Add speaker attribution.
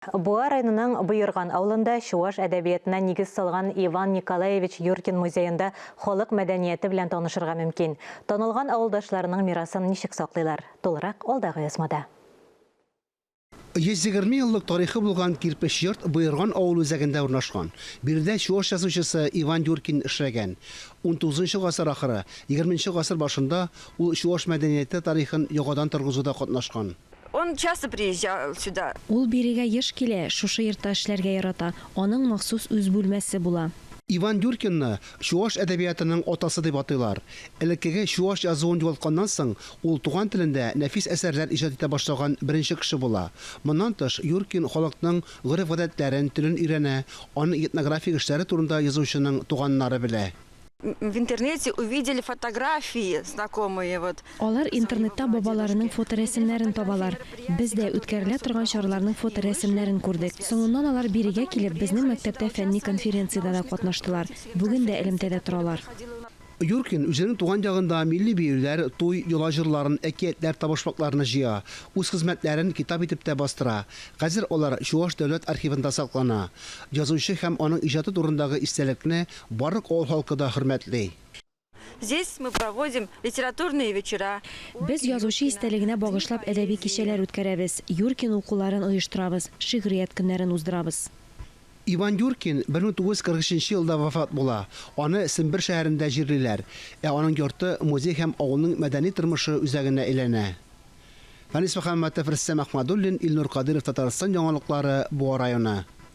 Speaker 1: Буа районының бұйырған аулында Шуаш әдәбиетіне негіз салған Иван Николаевич Юркин музейында холык мәдәнияты белән танышырга мөмкин. Танылган авылдашларының мирасын ничек саклыйлар? Толырак алдагы язмада.
Speaker 2: 120 еллык тарихы булган кирпеч йорт Бұйырган авыл үзәгендә урнашкан. Бирдә Шуаш язучысы Иван Юркин эшләгән. 19 гасыр ахыры, 20 гасыр башында ул Шуаш мәдәнияте тарихын ягадан торгызуда катнашкан.
Speaker 3: Он часто приезжал сюда.
Speaker 4: Ул бирегә еш килә, шушы йортта эшләргә ярата. Аның махсус үз бүлмәсе була.
Speaker 2: Иван Юркинны Шуаш әдәбиятының атасы дип атыйлар. Элеккеге Шуаш язуын югалтканнан соң, ул туган телендә нәфис әсәрләр иҗат итә башлаган беренче кеше була. Моннан тыш, Юркин халыкның гырыф-гадәтләрен, телен өйрәнә, аның этнографик эшләре турында язучының туганнары белә.
Speaker 3: В интернете увидели фотографии знакомые.
Speaker 4: Алар интернетта бабаларының фоторәсемнәрен табалар. Без дә үткәрелә торган чараларның фоторәсемнәрен күрдек. Соңыннан алар бирегә килеп, безнең мәктәптә фәнни конференциядә дә катнаштылар. Бүген дә элемтәдә торалар.
Speaker 2: Юркин үзенең туган ягында милли биюләр, туй йола җырларын, әкиятләр, табышмакларны җыя, үз хезмәтләрен китап итеп тә бастыра. Хәзер алар Шуаш дәүләт архивында саклана. Язучы һәм аның иҗаты турындагы истәлекне барлык авыл халкы да хөрмәтли.
Speaker 3: Здесь мы проводим литературные вечера.
Speaker 4: Без язучы истәлегенә багышлап әдәби кичәләр үткәрәбез. Юркин укуларын оештырабыз, шигърият көннәрен уздырабыз.
Speaker 2: Иван Юркин 1943 елда вафат була. Аны Сембер шәһәрендә җирлиләр. Аның йорты музей һәм авылның мәдәни тормышы үзәгенә әйләнә. Фанис Мөхәммәтов, Рөстәм Әхмәдуллин, Илнур Кадиров, Татарстан яңалыклары, Буа районы.